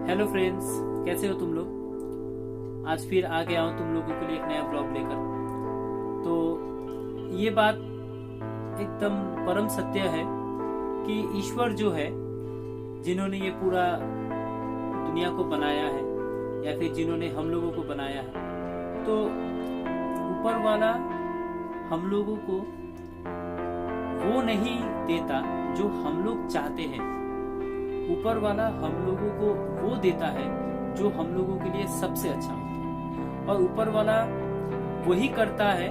Hello friends, कैसे हो तुम लोग। आज फिर आ गया हूँ तुम लोगों के लिए एक नया ब्लॉग लेकर। तो ये बात एकदम परम सत्य है कि ईश्वर जो है, जिन्होंने ये पूरा दुनिया को बनाया है या फिर जिन्होंने हम लोगों को बनाया है, तो ऊपर वाला हम लोगों को वो नहीं देता जो हम लोग चाहते हैं। ऊपर वाला हम लोगों को वो देता है जो हम लोगों के लिए सबसे अच्छा होता है, और ऊपर वाला वही करता है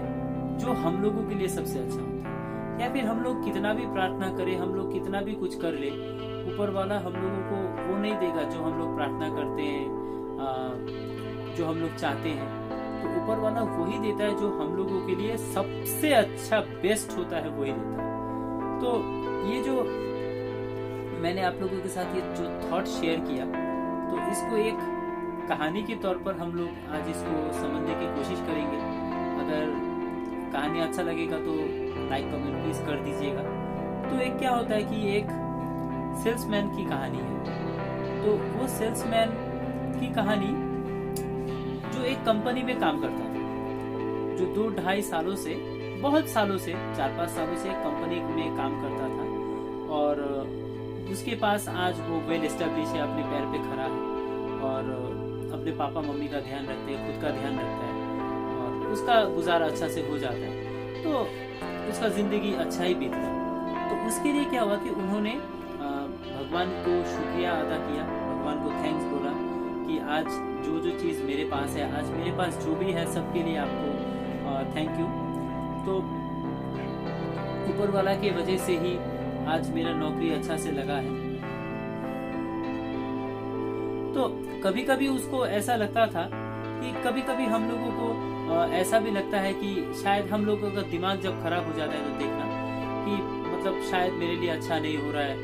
जो हम लोगों के लिए सबसे अच्छा होता है। या फिर हम लोग कितना भी प्रार्थना करें, हम लोग कितना भी कुछ कर ले, ऊपर वाला हम लोगों को वो नहीं देगा जो हम लोग प्रार्थना करते हैं, जो हम लोग चाहते हैं। तो ऊपर वाला वही देता है जो हम लोगों के लिए सबसे अच्छा बेस्ट होता है, वही देता है। तो ये जो मैंने आप लोगों के साथ ये जो थॉट शेयर किया, तो इसको एक कहानी के तौर पर हम लोग आज इसको समझने की कोशिश करेंगे। अगर कहानी अच्छा लगेगा तो लाइक कमेंट प्लीज कर दीजिएगा। तो एक क्या होता है कि एक सेल्समैन की कहानी है। तो वो सेल्समैन की कहानी जो एक कंपनी में काम करता था, जो 2-2.5 सालों से, बहुत सालों से, 4-5 सालों से एक कंपनी में काम करता था, और उसके पास आज वो वेल एस्टेब्लिश है, अपने पैर पे खड़ा है और अपने पापा मम्मी का ध्यान रखते हैं, खुद का ध्यान रखता है और उसका गुजारा अच्छा से हो जाता है। तो उसका जिंदगी अच्छा ही बीत रहा है। तो उसके लिए क्या हुआ कि उन्होंने भगवान को शुक्रिया अदा किया, भगवान को थैंक्स बोला कि आज जो जो चीज़ मेरे पास है, आज मेरे पास जो भी है, सबके लिए आपको थैंक यू। तो ऊपर वाला के वजह से ही आज मेरा नौकरी अच्छा से लगा है। तो कभी कभी उसको ऐसा लगता था कि कभी कभी हम लोगों को ऐसा भी लगता है कि शायद हम लोगों का दिमाग जब खराब हो जाता है तो देखना कि मतलब शायद मेरे लिए अच्छा नहीं हो रहा है,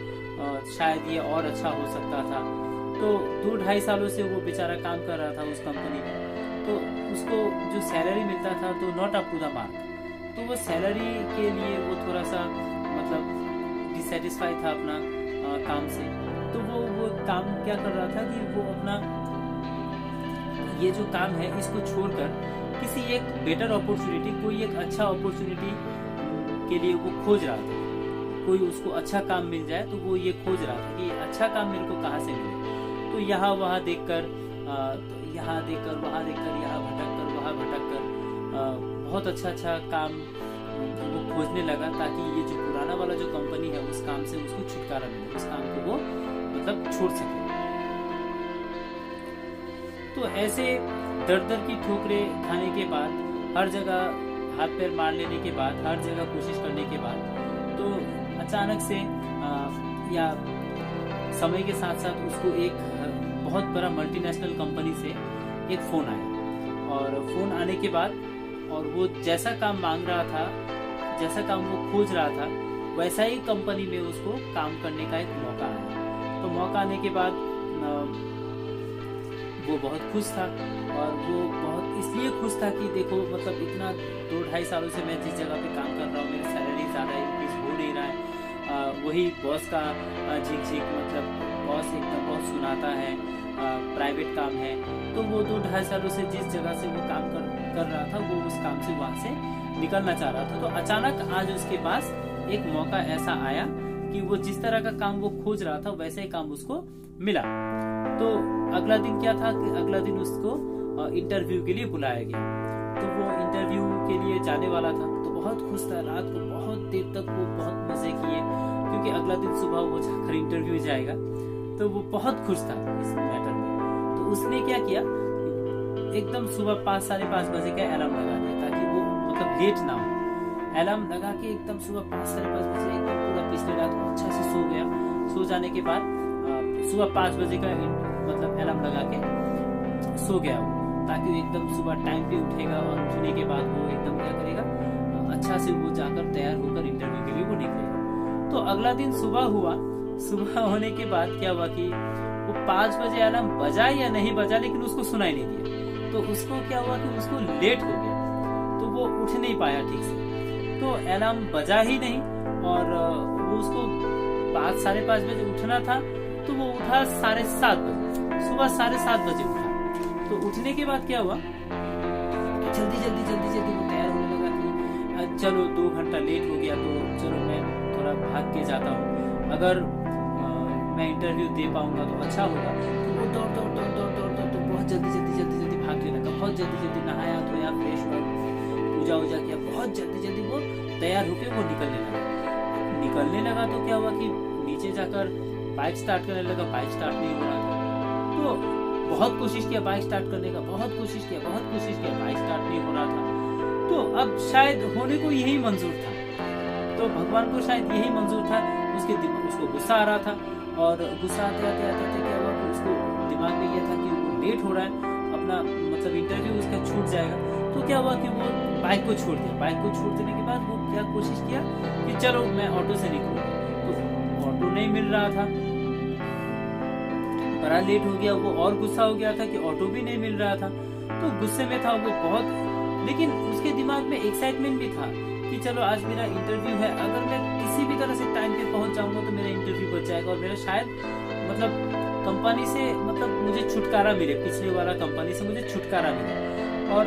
शायद ये और अच्छा हो सकता था। तो 2-2.5 सालों से वो बेचारा काम कर रहा था उस कंपनी में। तो उसको जो सैलरी मिलता था तो not up to the mark. तो वो सैलरी के लिए वो थोड़ा सा मतलब डिससेटिस्फाई था अपना काम से। तो वो काम क्या कर रहा था कि वो अपना ये जो काम है इसको छोड़कर किसी एक बेटर अपॉर्चुनिटी, कोई एक अच्छा अपॉर्चुनिटी के लिए वो खोज रहा था। कोई उसको अच्छा काम मिल जाए तो वो ये खोज रहा था कि अच्छा काम मेरे को कहाँ से मिले। तो यहाँ वहाँ देखकर, यहाँ देखकर, वहाँ देखकर, यहाँ भटक कर, वहाँ भटक कर बहुत अच्छा काम वो खोजने लगा, ताकि ये जो पुराना वाला जो कंपनी है उस काम से उसको छुटकारा मिले, उस काम को वो मतलब छोड़ सके। तो ऐसे दर दर की ठोकरें खाने के बाद, हर जगह हाथ पैर मार लेने के बाद, हर जगह कोशिश करने के बाद, तो अचानक से या समय के साथ साथ उसको एक बहुत बड़ा मल्टीनेशनल कंपनी से एक फोन आया। और फोन आने के बाद, और वो जैसा काम मांग रहा था, जैसा काम वो खोज रहा था, वैसा ही कंपनी में उसको काम करने का एक मौका आया। तो मौका आने के बाद वो बहुत खुश था, और वो बहुत इसलिए खुश था कि देखो मतलब इतना 2-2.5 सालों से मैं जिस जगह पे काम कर रहा हूँ, मेरी सैलरी ज़्यादा इंक्रीज हो नहीं रहा है, वही बॉस का झिक मतलब बॉस एकदम बहुत सुनाता है, प्राइवेट काम है। तो वो 2-2.5 सालों से जिस जगह से वो काम कर रहा था, वो उस काम से वहाँ से निकलना चाह रहा था। तो अचानक आज उसके पास एक मौका ऐसा आया कि वो जिस तरह का काम वो खोज रहा था वैसा ही काम उसको मिला। तो अगला दिन क्या था कि अगला दिन उसको इंटरव्यू के लिए बुलाया गया। तो वो इंटरव्यू के लिए जाने वाला था, तो बहुत खुश था। रात को बहुत देर तक वो बहुत मजे किए, क्योंकि अगला दिन सुबह वो जाकर इंटरव्यू जाएगा। तो वो बहुत खुश था इस मैटर में। तो उसने क्या किया, एकदम सुबह 5-5:30 बजे का अलार्म लगा दिया, ताकि वो मतलब लेट ना हो। अलार्म लगा के एकदम सुबह 5-5:30 बजे एकदम पूरा पिछले रात को अच्छा से सो गया। सो जाने के बाद सुबह 5 बजे का मतलब अलार्म लगा के सो गया वो, ताकि वो एकदम सुबह टाइम पे उठेगा, और उठने के बाद वो एकदम क्या करेगा, अच्छा से वो जाकर तैयार होकर इंटरव्यू के लिए वो निकलेगा। तो अगला दिन सुबह हुआ। सुबह होने के बाद क्या हुआ कि वो 5 बजे अलार्म बजा या नहीं बजा, लेकिन उसको सुनाई नहीं दिया। तो उसको क्या हुआ कि उसको लेट हो गया, तो वो उठ नहीं पाया ठीक से। तो अलार्म बजा ही नहीं, और वो उसको 5-5:30 बजे उठना था, तो वो उठा 7:30 बजे। सुबह 7:30 बजे उठा। तो उठने के बाद क्या हुआ, जल्दी वो तैयार होने लगा कि चलो 2 घंटा लेट हो गया तो चलो मैं थोड़ा भाग के जाता हूँ, अगर मैं इंटरव्यू दे पाऊंगा तो अच्छा होगा। तो वो दौड़ बहुत जल्दी भागने लगा, बहुत जल्दी नहाया धोया, फ्रेश हुआ, पूजा वूजा किया, बहुत जल्दी वो तैयार होके वो निकलने लगा। तो क्या हुआ कि नीचे जाकर बाइक स्टार्ट करने लगा, बाइक स्टार्ट नहीं हो रहा था। तो बहुत कोशिश किया बाइक स्टार्ट करने का, बहुत कोशिश किया, बाइक स्टार्ट नहीं हो रहा था। तो अब शायद होने को यही मंजूर था, तो भगवान को शायद यही मंजूर था। उसको गुस्सा आ रहा था, और गुस्सा आते क्या हुआ कि उसको दिमाग में यह था कि वो लेट हो रहा है, अपना मतलब इंटरव्यू उसका छूट जाएगा। तो क्या हुआ कि वो बाइक को छोड़ दिया। बाइक को छोड़ देने के बाद वो क्या कोशिश किया कि चलो मैं ऑटो से निकलूं। तो ऑटो नहीं मिल रहा था, बड़ा लेट हो गया। वो और गुस्सा हो गया था कि ऑटो भी नहीं मिल रहा था। तो गुस्से में था वो बहुत, लेकिन उसके दिमाग में एक्साइटमेंट भी था कि चलो आज मेरा इंटरव्यू है, अगर मैं किसी भी तरह से टाइम पे पहुंच जाऊंगा तो मेरा इंटरव्यू बच जाएगा और मेरा शायद मतलब कंपनी से मतलब मुझे छुटकारा मिले, पिछले वाला कंपनी से मुझे छुटकारा मिले। और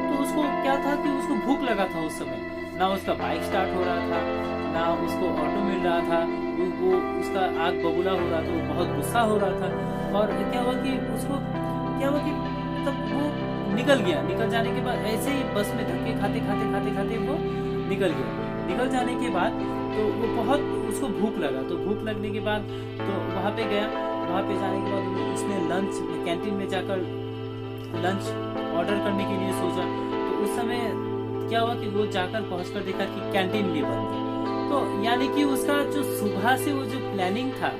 तो उसको क्या था कि उसको भूख लगा था उस समय, ना उसका बाइक स्टार्ट हो रहा था, ना उसको ऑटो मिल रहा था, वो उसका आग बबूला हो रहा था, वो बहुत गुस्सा हो रहा था। और क्या हुआ कि मतलब वो निकल जाने के बाद ऐसे ही बस में धक्के खाते वो निकल गया। निकल जाने के बाद तो वो बहुत उसको भूख लगा, तो भूख लगने के बाद तो वहाँ पे गया। वहाँ पे जाने के बाद उसने लंच कैंटीन में जाकर लंच ऑर्डर करने के लिए सोचा। तो उस समय क्या हुआ कि वो जाकर पहुंचकर देखा कि कैंटीन भी बंद है। तो यानी कि उसका जो सुबह से वो जो प्लानिंग था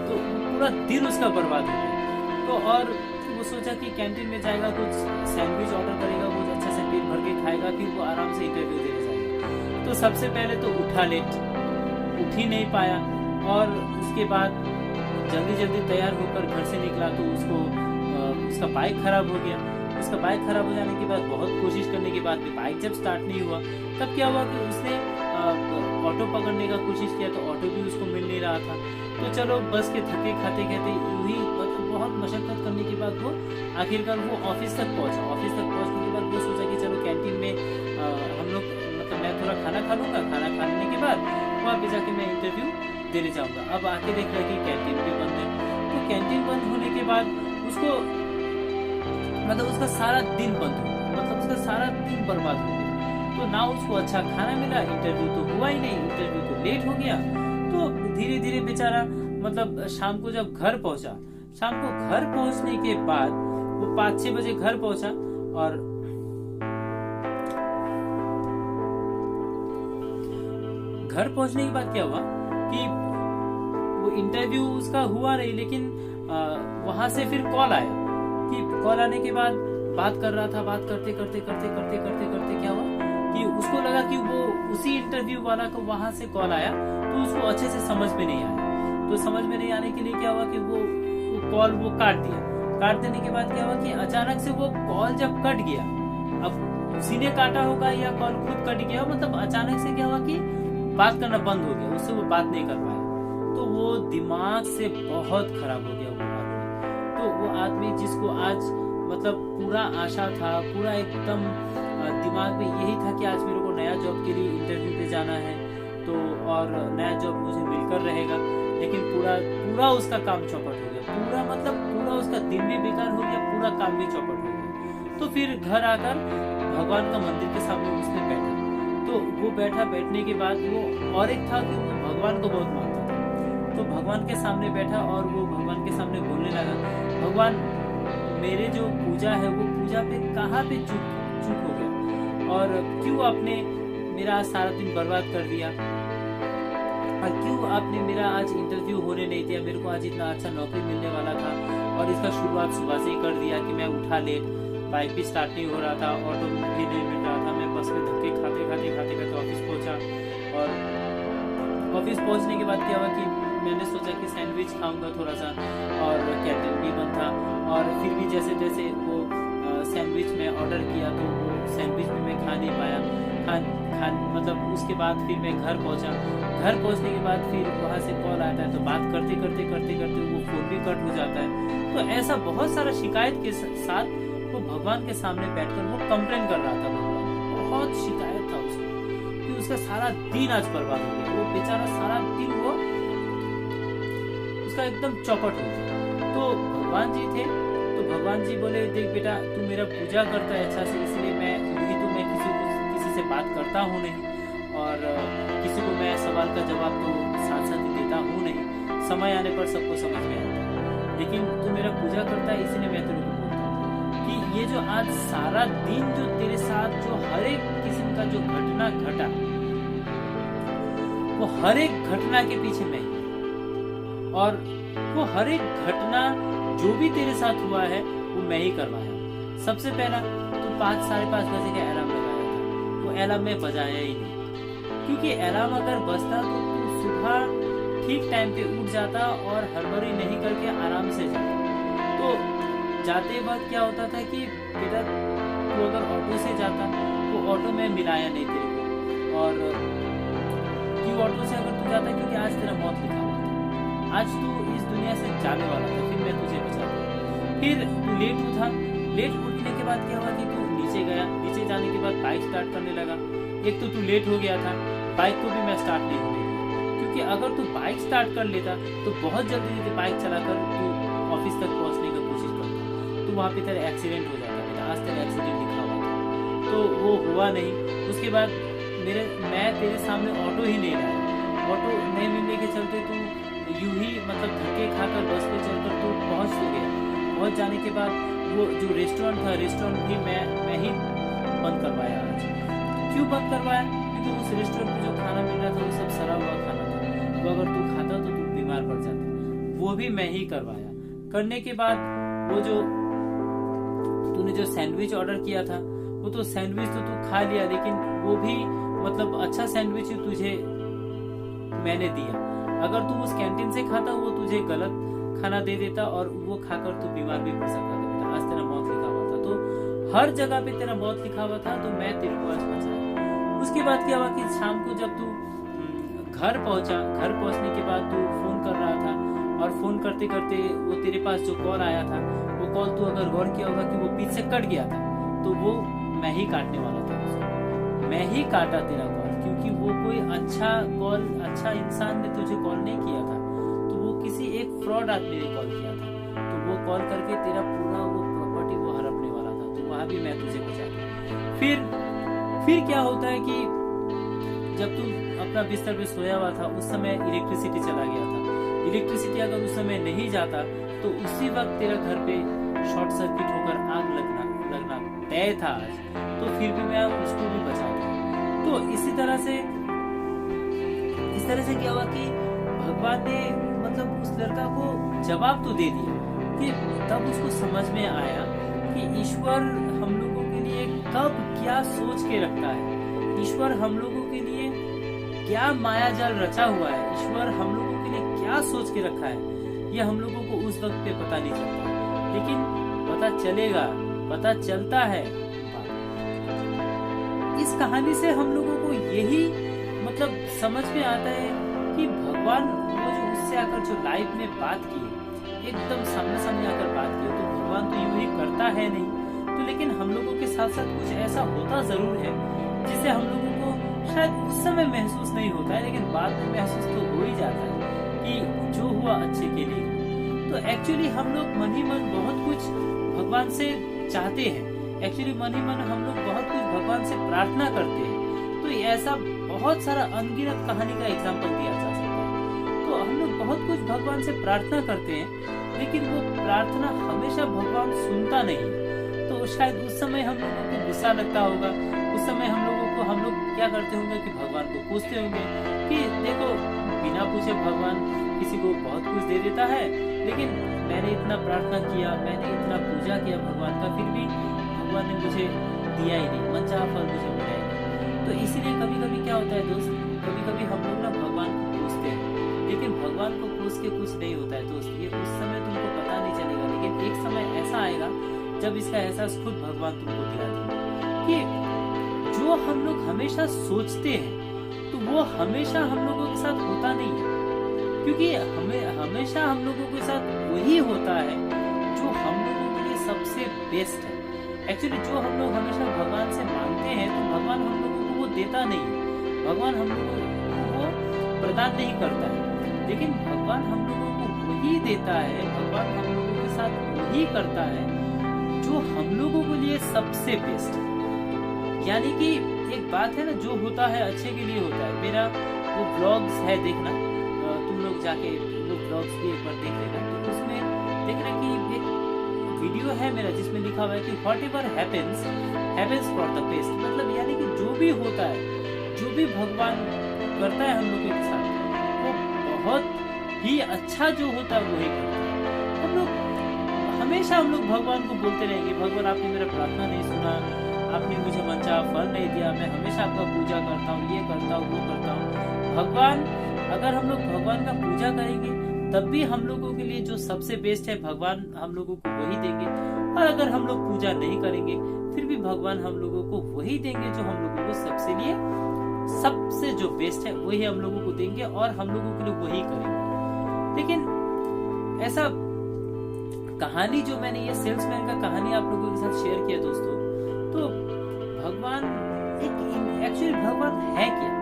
तो पूरा दिन उसका बर्बाद हो गया। तो और वो सोचा कि कैंटीन में जाएगा, कुछ सैंडविच ऑर्डर करेगा, वो अच्छा से पेट भर के खाएगा, फिर वो आराम से इंटरव्यू देने जाएगा। तो सबसे पहले तो उठा लेट, उठ ही नहीं पाया। और उसके बाद जल्दी तैयार होकर घर से निकला तो उसका बाइक खराब हो गया। उसका बाइक खराब हो जाने के बाद बहुत कोशिश करने के बाद भी बाइक जब स्टार्ट नहीं हुआ, तब क्या हुआ कि उसने ऑटो पकड़ने का कोशिश किया तो ऑटो भी उसको मिल नहीं रहा था। तो चलो बस के थके खाते यूं ही मतलब बहुत मशक्कत करने के बाद वो आखिरकार वो ऑफिस तक पहुंचा। ऑफिस तक पहुंचने के बाद वो सोचा कि चलो कैंटीन में हम लोग मतलब मैं थोड़ा खाना खा लूंगा, खाना खाने के बाद वहाँ पे जाके मैं इंटरव्यू देने जाऊंगा। अब आके देख रहा कि कैंटीन भी बंद है। तो कैंटीन बंद होने के बाद उसको मतलब उसका सारा दिन बंद हो गया, मतलब उसका सारा दिन बर्बाद हो गया। तो ना उसको अच्छा खाना मिला, इंटरव्यू तो हुआ ही नहीं, इंटरव्यू तो लेट हो गया। तो धीरे बेचारा मतलब शाम को जब घर पहुंचा, शाम को घर पहुंचने के बाद वो 5-6 बजे घर पहुंचा। और घर पहुंचने के बाद क्या हुआ कि वो इंटरव्यू उसका हुआ नहीं, लेकिन वहां से फिर कॉल आया कि कॉल आने के बाद बात कर रहा था। बात करते क्या हुआ कि उसको लगा कि वो उसी इंटरव्यू वाला को वहां से कॉल आया, तो उसको अच्छे से समझ में नहीं आया। तो समझ में नहीं आने के लिए क्या हुआ कि वो कॉल वो काट दिया। काट देने के बाद क्या हुआ कि अचानक से वो कॉल जब कट गया, अब उसी ने काटा होगा या कॉल खुद कट गया, मतलब अचानक से क्या हुआ कि बात करना बंद हो गया, उससे वो बात नहीं कर पाया। तो वो दिमाग से बहुत खराब हो गया वो आदमी। तो वो आदमी जिसको आज मतलब पूरा आशा था, पूरा एकदम दिमाग में यही था कि आज मेरे को नया जॉब के लिए इंटरव्यू पे जाना है, तो और नया जॉब मुझे मिलकर रहेगा, लेकिन पूरा उसका काम चौपट हो गया। पूरा उसका दिन भी बेकार हो गया, पूरा काम भी चौपट हो गया। तो फिर घर आकर भगवान का मंदिर के सामने उसने बैठा। तो वो बैठने के बाद वो और एक था कि वो भगवान को बहुत मानता था। तो भगवान के सामने बैठा और वो भगवान के सामने बोलने लगा, भगवान मेरे जो पूजा है वो पूजा पे कहाँ पे चूक हो गया, और क्यों आपने मेरा सारा दिन बर्बाद कर दिया, और क्यों आपने मेरा आज इंटरव्यू होने नहीं दिया। मेरे को आज इतना अच्छा नौकरी मिलने वाला था और इसका शुरुआत सुबह से ही कर दिया कि मैं उठा लेट, बाइक भी स्टार्ट नहीं हो रहा था, ऑटो भी नहीं मिल रहा था, मैं बस में धक्के खाते ऑफिस पहुंचा। और ऑफिस पहुंचने के बाद क्या हुआ कि मैंने सोचा कि सैंडविच खाऊंगा थोड़ा सा, और कैंटीन भी बंद था। और फिर भी जैसे वो सैंडविच में ऑर्डर किया तो वो सैंडविच भी मैं खा नहीं पाया। मतलब उसके बाद फिर मैं घर पहुंचा। घर पहुंचने के बाद फिर वहां से कॉल आता है, तो बात करते करते वो फोन भी कट हो जाता है। तो ऐसा बहुत सारा शिकायत के साथ वो भगवान के सामने बैठकर वो कंप्लेन कर रहा था। भगवान बहुत शिकायत था उसको कि उसका सारा दिन आज बर्बाद हो गया। वो बेचारा सारा दिन वो उसका एकदम चौपट हो गया। तो भगवान जी थे, तो भगवान जी बोले, देख बेटा, तू मेरा पूजा करता है अच्छा से, इसलिए मैं किसी से बात करता हूँ नहीं, और किसी को मैं सवाल का जवाब तो साथ साथ ही देता हूँ नहीं, समय आने पर सबको समझ में आता है। लेकिन तू मेरा पूजा करता है, इसलिए मैं तेरे को बोलता हूँ कि ये जो आज सारा दिन जो तेरे साथ जो हर एक किस्म का जो घटना घटा, वो हर एक घटना के पीछे मैं, और वो हर एक घटना जो भी तेरे साथ हुआ है वो मैं ही करवाया। सबसे पहला तो 5-5:30 बजे का अलार्म लगाया था, वो अलार्म में बजाया ही नहीं, क्योंकि अलार्म अगर बजता तो तू सुबह ठीक टाइम पे उठ जाता और हड़बड़ी नहीं करके आराम से जाता। तो जाते वक्त क्या होता था कि बेटा तू अगर ऑटो से जाता, वो ऑटो में मिलाया नहीं तेरे को, और क्यों ऑटो से अगर तू जाता, क्योंकि आज तेरा मौत लिखा हुआ था, आज तू इस दुनिया से जाने वाला था, फिर मैं तुझे बचाता। फिर तू लेट उठा, लेट उठने के बाद क्या हुआ कि तू नीचे गया, नीचे जाने के बाद बाइक स्टार्ट करने लगा। एक तो तू लेट हो गया था, बाइक को भी मैं स्टार्ट नहीं होने दिया, क्योंकि अगर तू बाइक स्टार्ट कर लेता तो बहुत जल्दी बाइक चलाकर तू ऑफिस तक पहुंचने की कोशिश करता, तो वहाँ पे तेरा एक्सीडेंट हो जाता। बेटा आज तेरा एक्सीडेंट लिखा हुआ था, तो वो हुआ नहीं। उसके बाद मैं तेरे सामने ऑटो ही नहीं लाया, ऑटो नहीं मिलने के चलते तू यूं ही मतलब धक्के खाकर बस पे चलकर तू पहुंच तो गया। पहुंच जाने के बाद वो जो रेस्टोरेंट था, रेस्टोरेंट भी मैं ही बंद करवाया आज। क्यों बंद करवाया? क्योंकि उस रेस्टोरेंट में जो खाना मिल रहा था वो सब सड़ा हुआ खाना था, वो अगर तू खाता तो तू बीमार पड़ जाता, वो भी मैं ही करवाया। करने के बाद वो जो तूने जो सैंडविच ऑर्डर किया था, वो तो सैंडविच तो तू खा लिया, लेकिन वो भी मतलब अच्छा सैंडविच तुझे मैंने दिया। अगर तू उस कैंटीन से खाता वो तुझे गलत खाना दे देता और वो खाकर तू बीमार भी पड़ सकता था। आज तेरा मौत लिखा हुआ था, तो हर जगह पे तेरा मौत लिखा हुआ था, तो मैं तेरे को आज बचाया। उसके बाद क्या हुआ कि शाम को जब तू घर पहुंचा, घर पहुंचने के बाद तू फोन कर रहा था, और फोन करते करते वो तेरे पास जो कॉल आया था, वो कॉल तू अगर गौर किया होगा कि वो बीच से कट गया था, तो वो मैं ही काटने वाला था उसको। मैं ही काटा तेरा कॉल, क्योंकि वो कोई अच्छा इंसान ने तुझे कॉल नहीं किया था, तो वो किसी एक फ्रॉड आदमी ने कॉल किया था। तो वो कॉल करके तेरा पूरा वो प्रॉपर्टी वो हड़पने वाला था, तो वहां भी मैं तुझे बचा दिया। फिर क्या होता है कि जब तू अपना बिस्तर पे सोया हुआ था, उस समय इलेक्ट्रिसिटी चला गया था। इलेक्ट्रिसिटी अगर उस समय नहीं जाता तो उसी वक्त तेरा घर पे शॉर्ट सर्किट होकर आग लगना तय था आज, तो फिर भी मैं उसको भी बचा दिया। तो इस तरह से क्या हुआ कि भगवान ने मतलब उस लड़का को जवाब तो दे दिया, कि तब उसको समझ में आया कि ईश्वर हम लोगों के लिए कब क्या सोच के रखता है, ईश्वर हम लोगों के लिए क्या माया जाल रचा हुआ है, ईश्वर हम लोगों के लिए क्या सोच के रखा है, ये हम लोगों को उस वक्त पे पता नहीं चलता, लेकिन पता चलता है। इस कहानी से हम लोगों को यही मतलब समझ में आता है कि भगवान वो जो उससे आकर जो लाइफ में बात की, एकदम सामने आकर बात की, तो भगवान तो यूं ही करता है नहीं, तो लेकिन हम लोगों के साथ साथ कुछ ऐसा होता जरूर है जिसे हम लोगों को शायद उस समय महसूस नहीं होता है, लेकिन बाद में महसूस तो हो ही जाता है कि जो हुआ अच्छे के लिए। तो एक्चुअली हम लोग मन ही मन बहुत कुछ भगवान से चाहते हैं, एक्चुअली मन ही मन हम लोग बहुत कुछ भगवान से प्रार्थना करते हैं। तो ऐसा बहुत सारा अनगिनत कहानी का एग्जाम्पल दिया जा सकता है। तो हम लोग बहुत कुछ भगवान से प्रार्थना करते हैं, लेकिन वो प्रार्थना हमेशा भगवान सुनता नहीं। तो शायद उस समय हम लोगों को गुस्सा लगता होगा, उस समय हम लोग क्या करते होंगे कि भगवान को पूछते होंगे कि देखो बिना पूछे भगवान किसी को बहुत कुछ दे देता है, लेकिन मैंने इतना प्रार्थना किया, मैंने इतना पूजा किया भगवान का, फिर भी भगवान ने मुझे दिया ही नहीं, मनचाहा फल मुझे मिला ही नहीं। तो इसीलिए कभी कभी क्या होता है दोस्त, कभी कभी हम लोग ना भगवान को पूछते हैं, लेकिन भगवान को पूछ के कुछ नहीं होता है दोस्त। ये उस समय तुमको पता नहीं चलेगा, लेकिन एक समय ऐसा आएगा जब इसका एहसास खुद भगवान तुमको दिला देंगे कि जो जो हम लोग हमेशा सोचते हैं तो वो हमेशा हम लोगों के साथ होता नहीं है, क्योंकि हमेशा हम लोगों के साथ वही होता है जो हम लोगों के लिए सबसे बेस्ट है। एक्चुअली जो हम लोग हमेशा भगवान से मांगते हैं तो भगवान हम लोगों को वो देता नहीं है, भगवान हम लोगों को वो प्रदान नहीं करता है, लेकिन भगवान हम लोगों को वही देता है, भगवान हम लोगों के साथ वही करता है जो हम लोगों के लिए सबसे बेस्ट है। यानी कि एक बात है ना, जो होता है अच्छे के लिए होता है। मेरा वो ब्लॉग्स है, देखना तुम लोग जाके वो ब्लॉग्स भी एक बार देख लेना, तो उसमें देखना कि एक वीडियो है मेरा जिसमें लिखा हुआ है कि whatever happens happens for the best. मतलब यानी कि जो भी होता है, जो भी भगवान करता है हम लोगों के साथ, वो बहुत ही अच्छा जो होता है वही करता है। हम लोग हमेशा हम लोग भगवान को बोलते रहेंगे, भगवान आपने मेरा प्रार्थना नहीं सुना, आपने मुझे मनचाहा फल नहीं दिया, मैं हमेशा आपका पूजा करता हूँ, ये करता हूँ, वो करता हूँ। भगवान, अगर हम लोग भगवान का पूजा करेंगे तब भी हम लोगों के लिए जो सबसे बेस्ट है भगवान हम लोगों को वही देंगे, और अगर हम लोग पूजा नहीं करेंगे फिर भी भगवान हम लोगों को वही देंगे जो हम लोगों को सबसे लिए सबसे जो बेस्ट है वही हम लोगों को देंगे, और हम लोगों के लिए वही करेंगे। लेकिन ऐसा कहानी जो मैंने ये सेल्समैन का कहानी आप लोगों के साथ शेयर किया दोस्तों, तो भगवान एक्चुअली भगवान है क्या?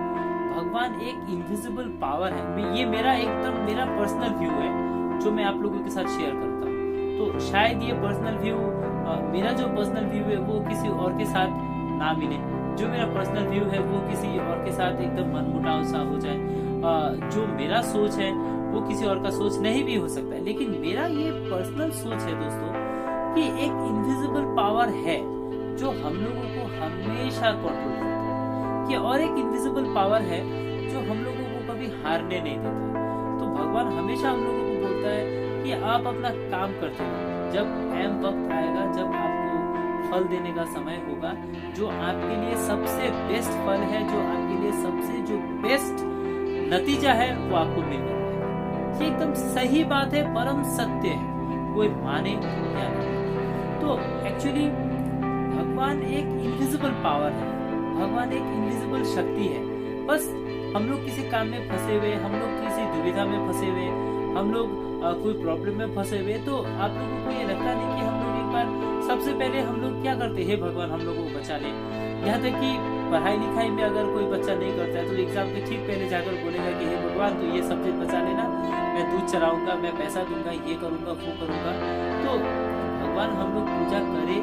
भगवान एक इनविजिबल पावर है। ये मेरा एकदम मेरा पर्सनल व्यू है जो मैं आप लोगों के साथ शेयर करता हूँ। तो शायद ये पर्सनल व्यू, मेरा जो पर्सनल व्यू है वो किसी और के साथ ना मिले, जो मेरा पर्सनल व्यू है वो किसी और के साथ एकदम मनमुटाव सा हो जाए। जो मेरा सोच है वो किसी और का सोच नहीं भी हो सकता है, लेकिन मेरा ये पर्सनल सोच है दोस्तों कि एक इनविजिबल पावर है जो हम लोगों को हमेशा कंट्रोल करता है, कि और एक इनविजिबल पावर है जो हम लोगों को कभी हारने नहीं देता। तो भगवान हमेशा हम लोगों को बोलता है कि आप अपना काम करते रहो, जब टाइम वक्त आएगा, जब आपको फल देने का समय होगा, जो आपके लिए सबसे बेस्ट फल है, जो आपके लिए सबसे जो बेस्ट नतीजा है वो आपको मिलेगा। ये एकदम सही बात है, परम सत्य है, कोई माने या नहीं। तो एक्चुअली भगवान एक इनविजिबल पावर है, भगवान एक इनविजिबल शक्ति है। बस हम लोग किसी काम में फंसे हुए, हम लोग किसी दुविधा में फंसे हुए, हम लोग कोई प्रॉब्लम में फंसे हुए, तो आप लोगों को ये लगता नहीं कि हम लोग एक बार सबसे पहले हम लोग क्या करते हैं, भगवान हम लोगों को बचा ले। यहाँ तक कि पढ़ाई लिखाई में अगर कोई बच्चा नहीं करता है तो एग्जाम के ठीक पहले जाकर बोलेगा कि हे भगवान तो ये सब्जेक्ट बचा लेना, मैं दूध चलाऊंगा, मैं पैसा दूंगा, ये करूंगा, वो करूंगा। तो भगवान हम लोग पूजा करे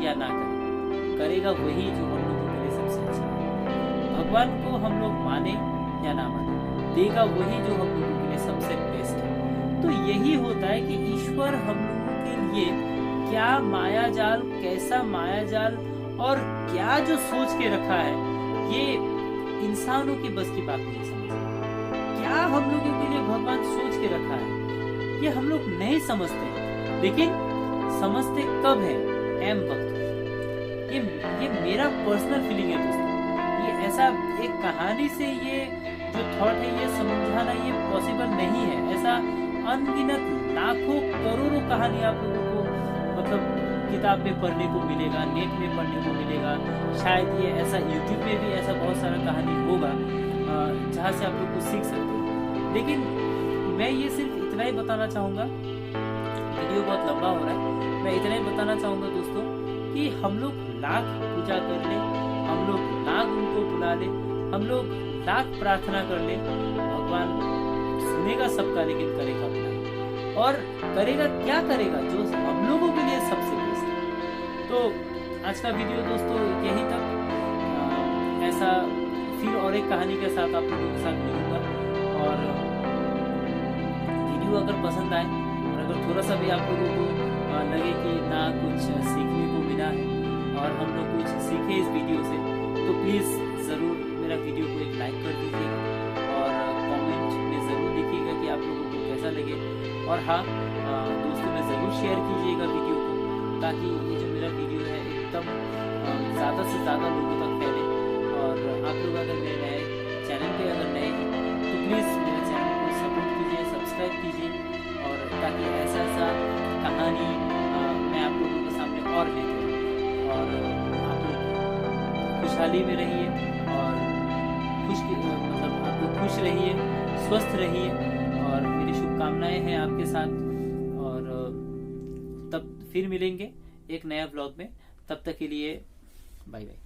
या ना करे, करेगा वही जो हम लोगों के लिए सबसे अच्छा है। भगवान को हम लोग माने या ना माने, देगा वही जो हम लोगों के लिए सबसे बेस्ट है। तो यही होता है कि ईश्वर हम लोगों के लिए क्या माया जाल, कैसा माया जाल और क्या जो सोच के रखा है, ये इंसानों की बस की बात नहीं समझते। क्या हम लोगों के लिए भगवान सोच के रखा है ये हम लोग नहीं समझते, लेकिन समझते कब है? टाइम वक्त। ये मेरा पर्सनल फीलिंग है दोस्तों। ये ऐसा एक कहानी से ये जो थॉट है ये समझाना ये पॉसिबल नहीं है। ऐसा अनगिनत लाखों करोड़ों कहानी आप लोगों को मतलब किताब में पढ़ने को मिलेगा, नेट में पढ़ने को मिलेगा, शायद ये ऐसा यूट्यूब में भी ऐसा बहुत सारा कहानी होगा जहाँ से आप लोग कुछ सीख सकते हो। लेकिन मैं ये सिर्फ इतना ही बताना चाहूँगा, वीडियो बहुत लंबा हो रहा है, मैं इतना ही बताना चाहूँगा दोस्तों कि हम लोग लाख पूजा कर ले, हम लोग लाख उनको बुला ले, हम लोग लाख प्रार्थना कर ले, भगवान सुनेगा सबका, लेकिन करेगा अपना। और करेगा क्या करेगा? जो हम लोगों के लिए सबसे बेस्ट है। तो आज का वीडियो दोस्तों यहीं तक। ऐसा फिर और एक कहानी के साथ आप लोगों के साथ मिलूंगा। और वीडियो अगर पसंद आए और अगर थोड़ा सा भी आप लोगों को लगे कि ना कुछ सीखने को मिला है और हम लोग कुछ सीखे इस वीडियो से, तो प्लीज़ ज़रूर मेरा वीडियो को एक लाइक कर दीजिएगा और कमेंट में ज़रूर लिखिएगा कि आप लोगों को कैसा लगे। और हाँ दोस्तों में ज़रूर शेयर कीजिएगा वीडियो को, ताकि ये जो मेरा वीडियो है एकदम ज़्यादा से ज़्यादा लोगों तक फैले। और आप लोग अगर मेरे नए चैनल पे अगर नए हैं तो प्लीज़ मेरे चैनल को सपोर्ट कीजिए, सब्सक्राइब कीजिए, और ताकि ऐसा कहानी मैं आप लोगों के सामने और लेकर और आप लोग खुशहाली खुशहाली में रहिए और मतलब आप लोग खुश रहिए, स्वस्थ रहिए और मेरी शुभकामनाएं हैं आपके साथ। और तब फिर मिलेंगे एक नया ब्लॉग में, तब तक के लिए बाय बाय।